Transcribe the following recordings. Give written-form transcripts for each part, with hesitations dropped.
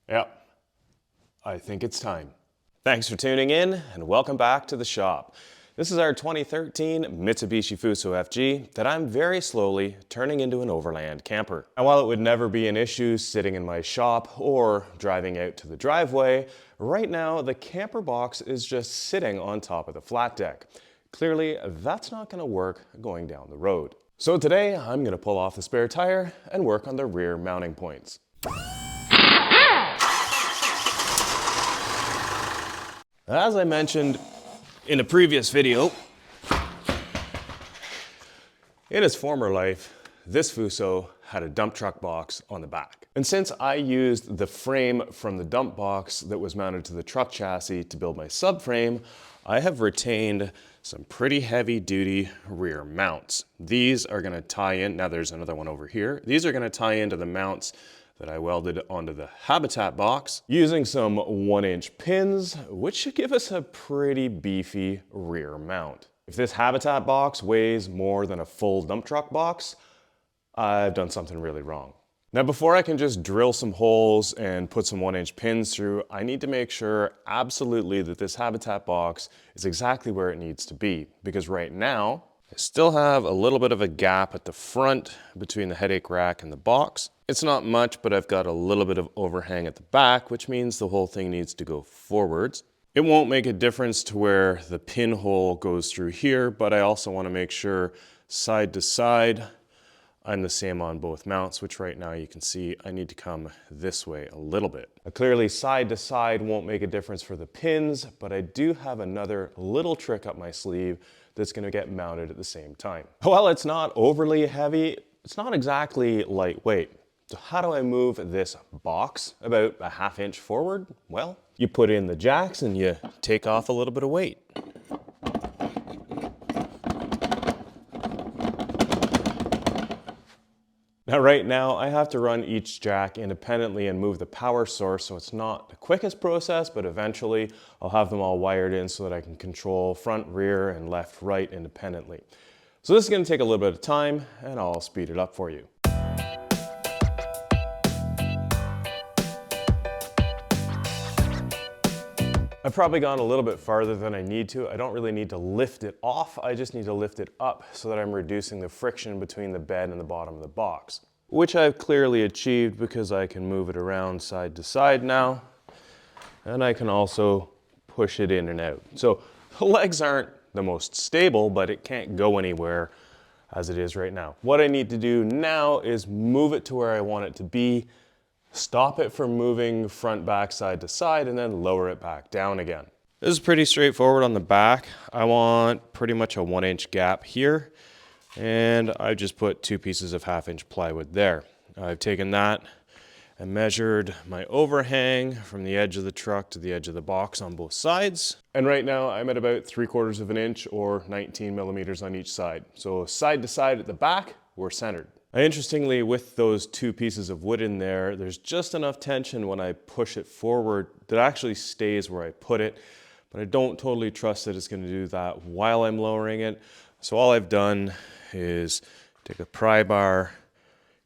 Yep, I think it's time. Thanks for tuning in and welcome back to the shop. This is our 2013 Mitsubishi Fuso FG that I'm very slowly turning into an overland camper. And while it would never be an issue sitting in my shop or driving out to the driveway, right now the camper box is just sitting on top of the flat deck. Clearly, that's not going to work going down the road. So today I'm going to pull off the spare tire and work on the rear mounting points. As I mentioned in a previous video, in its former life, this Fuso had a dump truck box on the back. And since I used the frame from the dump box that was mounted to the truck chassis to build my subframe, I have retained some pretty heavy duty rear mounts. These are gonna tie in, now there's another one over here. These are gonna tie into the mounts that I welded onto the Habitat box using some 1-inch pins, which should give us a pretty beefy rear mount. If this Habitat box weighs more than a full dump truck box, I've done something really wrong. Now, before I can just drill some holes and put some 1-inch pins through, I need to make sure absolutely that this Habitat box is exactly where it needs to be, because right now, I still have a little bit of a gap at the front between the headache rack and the box. It's not much, but I've got a little bit of overhang at the back, which means the whole thing needs to go forwards. It won't make a difference to where the pinhole goes through here, but I also want to make sure side to side, I'm the same on both mounts, which right now you can see I need to come this way a little bit. Now, clearly side to side won't make a difference for the pins, but I do have another little trick up my sleeve that's going to get mounted at the same time. While it's not overly heavy, it's not exactly lightweight. So how do I move this box about a 1/2 inch forward? Well, you put in the jacks and you take off a little bit of weight. Now right now I have to run each jack independently and move the power source, so it's not the quickest process, but eventually I'll have them all wired in so that I can control front, rear, and left, right independently. So this is going to take a little bit of time and I'll speed it up for you. I've probably gone a little bit farther than I need to. I don't really need to lift it off, I just need to lift it up so that I'm reducing the friction between the bed and the bottom of the box, which I've clearly achieved because I can move it around side to side now, and I can also push it in and out. So the legs aren't the most stable, but it can't go anywhere as it is right now. What I need to do now is move it to where I want it to be, stop it from moving front, back, side to side, and then lower it back down again. This is pretty straightforward on the back. I want pretty much a 1-inch gap here, and I've just put 2 pieces of 1/2 inch plywood there. I've taken that and measured my overhang from the edge of the truck to the edge of the box on both sides. And right now I'm at about 3/4 of an inch or 19 millimeters on each side. So side to side at the back, we're centered. Interestingly, with those 2 pieces of wood in there, there's just enough tension when I push it forward that actually stays where I put it, but I don't totally trust that it's going to do that while I'm lowering it. So all I've done is take a pry bar,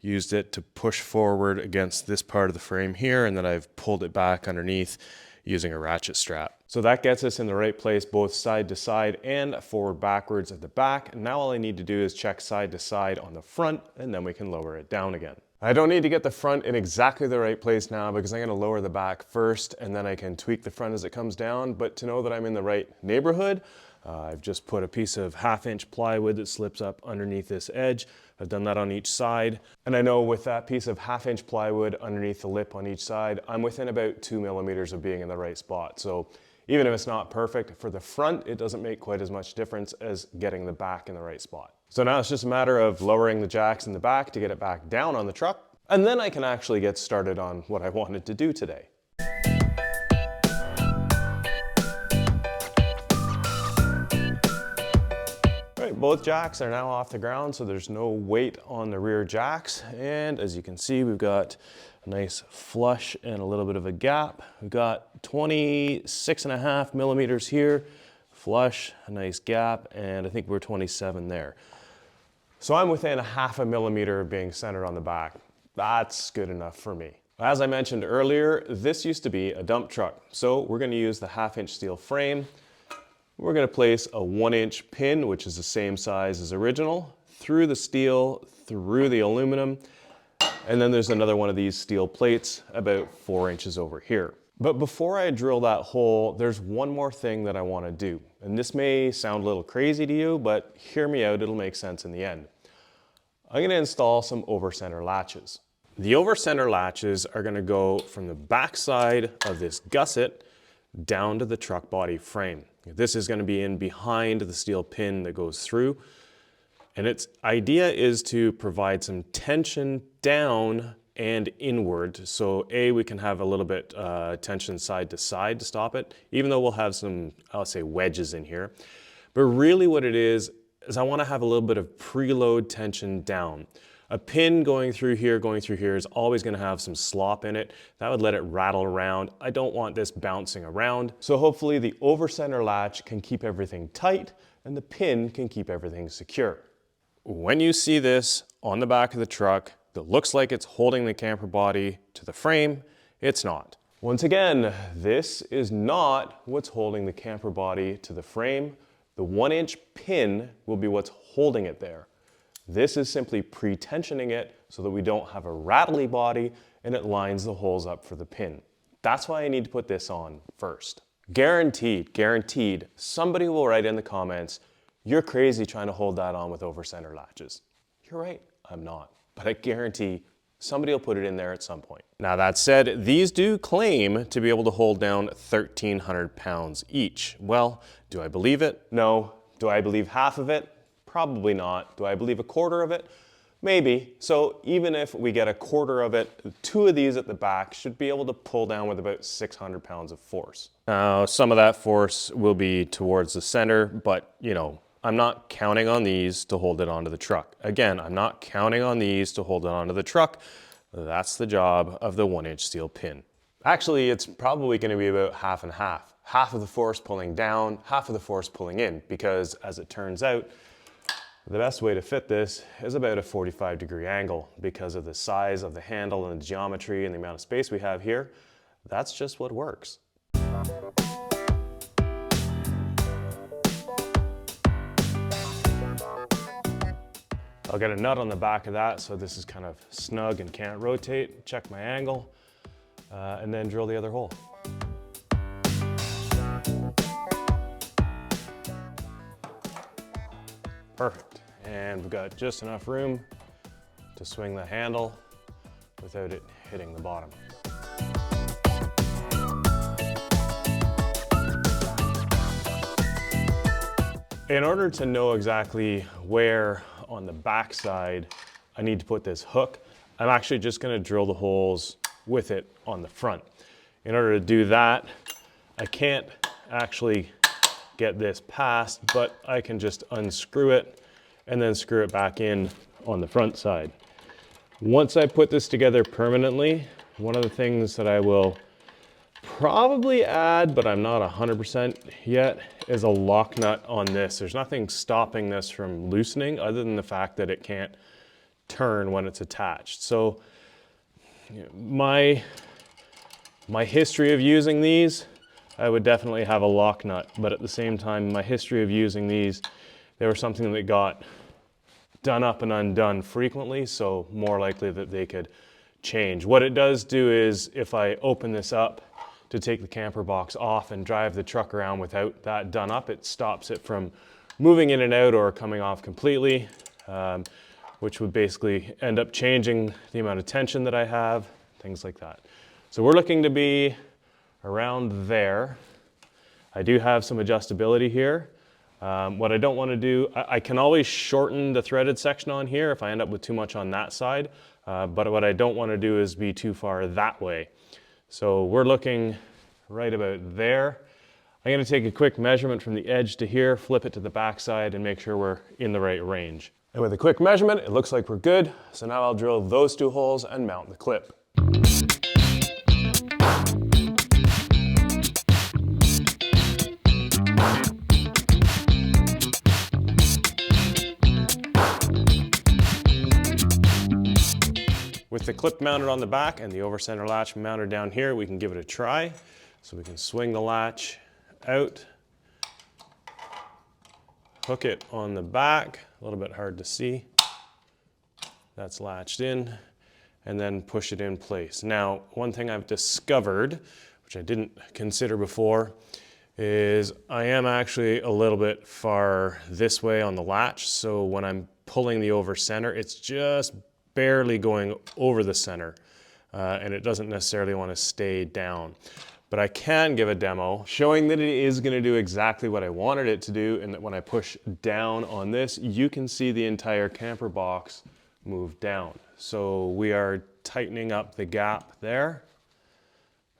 used it to push forward against this part of the frame here, and then I've pulled it back underneath using a ratchet strap. So that gets us in the right place, both side to side and forward backwards at the back. And now all I need to do is check side to side on the front, and then we can lower it down again. I don't need to get the front in exactly the right place now because I'm going to lower the back first, and then I can tweak the front as it comes down. But to know that I'm in the right neighborhood, I've just put a piece of 1/2 inch plywood that slips up underneath this edge. I've done that on each side. And I know with that piece of 1/2 inch plywood underneath the lip on each side, I'm within about 2 millimeters of being in the right spot. So even if it's not perfect for the front, it doesn't make quite as much difference as getting the back in the right spot. So now it's just a matter of lowering the jacks in the back to get it back down on the truck. And then I can actually get started on what I wanted to do today. Both jacks are now off the ground, so there's no weight on the rear jacks. And as you can see, we've got a nice flush and a little bit of a gap. We've got 26.5 millimeters here, flush, a nice gap, and I think we're 27 there. So I'm within 0.5 millimeter of being centered on the back. That's good enough for me. As I mentioned earlier, this used to be a dump truck. So we're gonna use the 1/2 inch steel frame. We're gonna place a 1-inch pin, which is the same size as original, through the steel, through the aluminum, and then there's another one of these steel plates about 4 inches over here. But before I drill that hole, there's one more thing that I want to do. And this may sound a little crazy to you, but hear me out, it'll make sense in the end. I'm going to install some overcenter latches. The overcenter latches are going to go from the back side of this gusset down to the truck body frame. This is going to be in behind the steel pin that goes through. And its idea is to provide some tension down and inward. So we can have a little bit tension side to stop it, even though we'll have some, I'll say, wedges in here. But really what it is I want to have a little bit of preload tension down. A pin going through here is always going to have some slop in it. That would let it rattle around. I don't want this bouncing around. So hopefully the overcenter latch can keep everything tight and the pin can keep everything secure. When you see this on the back of the truck that looks like it's holding the camper body to the frame, it's not. Once again, this is not what's holding the camper body to the frame. The 1-inch pin will be what's holding it there. This is simply pre-tensioning it so that we don't have a rattly body and it lines the holes up for the pin. That's why I need to put this on first. Guaranteed, somebody will write in the comments, "You're crazy trying to hold that on with overcenter latches." You're right, I'm not. But I guarantee somebody will put it in there at some point. Now that said, these do claim to be able to hold down 1,300 pounds each. Well, do I believe it? No. Do I believe half of it? Probably not. Do I believe a quarter of it? Maybe. So even if we get a quarter of it, 2 of these at the back should be able to pull down with about 600 pounds of force. Now, some of that force will be towards the center, but you know, I'm not counting on these to hold it onto the truck. Again, I'm not counting on these to hold it onto the truck. That's the job of the 1-inch steel pin. Actually, it's probably going to be about half and half. Half of the force pulling down, half of the force pulling in, because as it turns out, the best way to fit this is about a 45-degree angle because of the size of the handle and the geometry and the amount of space we have here. That's just what works. I'll get a nut on the back of that so this is kind of snug and can't rotate. Check my angle, and then drill the other hole. Perfect. And we've got just enough room to swing the handle without it hitting the bottom. In order to know exactly where on the back side I need to put this hook, I'm actually just going to drill the holes with it on the front. In order to do that, I can't actually get this past, but I can just unscrew it and then screw it back in on the front side. Once I put this together permanently, one of the things that I will probably add, but I'm not 100% yet, is a lock nut on this. There's nothing stopping this from loosening other than the fact that it can't turn when it's attached. So my history of using these, I would definitely have a lock nut, but at the same time, my history of using these, they were something that got done up and undone frequently, so more likely that they could change. What it does do is, if I open this up to take the camper box off and drive the truck around without that done up, it stops it from moving in and out or coming off completely, which would basically end up changing the amount of tension that I have, things like that. So we're looking to be around there. I do have some adjustability here. What I don't want to do, I can always shorten the threaded section on here if I end up with too much on that side, but what I don't want to do is be too far that way. So we're looking right about there. I'm going to take a quick measurement from the edge to here, flip it to the back side, and make sure we're in the right range. And with a quick measurement, it looks like we're good. So now I'll drill those 2 holes and mount the clip. With With the clip mounted on the back and the overcenter latch mounted down here, we can give it a try. So we can swing the latch out, hook it on the back, a little bit hard to see. That's latched in, and then push it in place. Now, one thing I've discovered, which I didn't consider before, is I am actually a little bit far this way on the latch, so when I'm pulling the over center, it's just barely going over the center, and it doesn't necessarily want to stay down. But I can give a demo showing that it is going to do exactly what I wanted it to do, and that when I push down on this, you can see the entire camper box move down. So we are tightening up the gap there.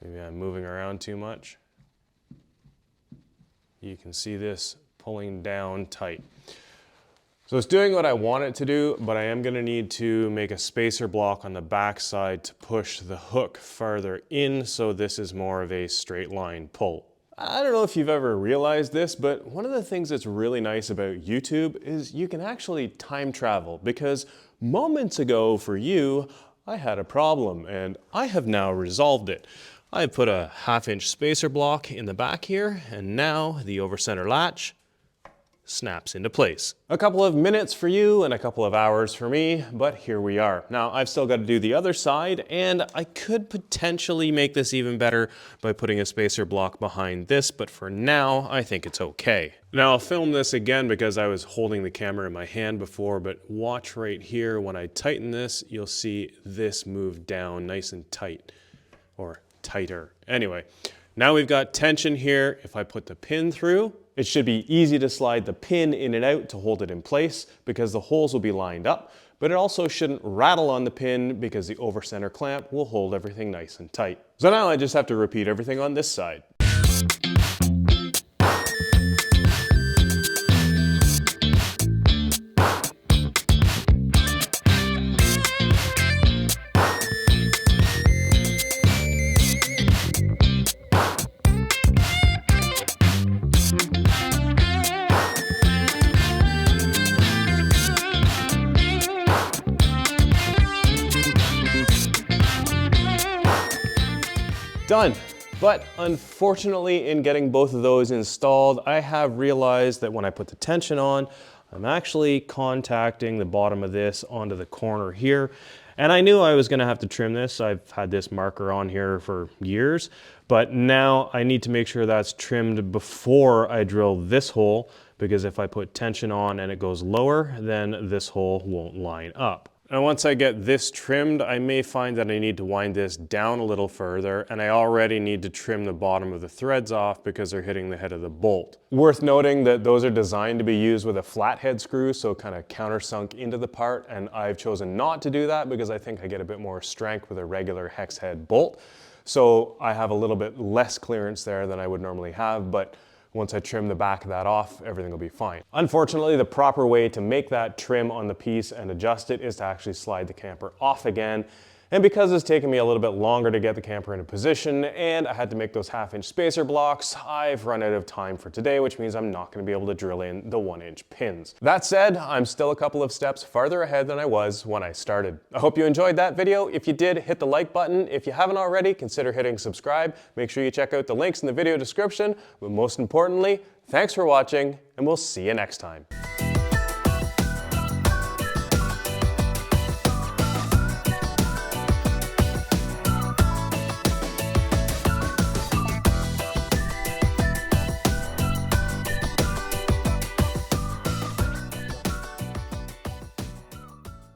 Maybe I'm moving around too much. You can see this pulling down tight. So it's doing what I want it to do, but I am going to need to make a spacer block on the back side to push the hook farther in, so this is more of a straight line pull. I don't know if you've ever realized this, but one of the things that's really nice about YouTube is you can actually time travel, because moments ago for you, I had a problem and I have now resolved it. I put a 1/2 inch spacer block in the back here, and now the overcenter latch snaps into place. A couple of minutes for you and a couple of hours for me, but here we are. Now I've still got to do the other side, and I could potentially make this even better by putting a spacer block behind this, but for now I think it's okay. Now I'll film this again because I was holding the camera in my hand before, but watch right here. When I tighten this, you'll see this move down nice and tight, or tighter. Anyway, now we've got tension here. If I put the pin through, it should be easy to slide the pin in and out to hold it in place because the holes will be lined up, but it also shouldn't rattle on the pin because the overcenter clamp will hold everything nice and tight. So now I just have to repeat everything on this side. Done. But unfortunately, in getting both of those installed, I have realized that when I put the tension on, I'm actually contacting the bottom of this onto the corner here. And I knew I was going to have to trim this. I've had this marker on here for years, but now I need to make sure that's trimmed before I drill this hole, because if I put tension on and it goes lower, then this hole won't line up. And once I get this trimmed, I may find that I need to wind this down a little further, and I already need to trim the bottom of the threads off because they're hitting the head of the bolt. Worth noting that those are designed to be used with a flathead screw, so kind of countersunk into the part, and I've chosen not to do that because I think I get a bit more strength with a regular hex head bolt. So I have a little bit less clearance there than I would normally have, but once I trim the back of that off, everything will be fine. Unfortunately, the proper way to make that trim on the piece and adjust it is to actually slide the camper off again. And because it's taken me a little bit longer to get the camper into position and I had to make those 1/2 inch spacer blocks, I've run out of time for today, which means I'm not going to be able to drill in the 1 inch pins. That said, I'm still a couple of steps farther ahead than I was when I started. I hope you enjoyed that video. If you did, hit the like button. If you haven't already, consider hitting subscribe. Make sure you check out the links in the video description. But most importantly, thanks for watching, and we'll see you next time.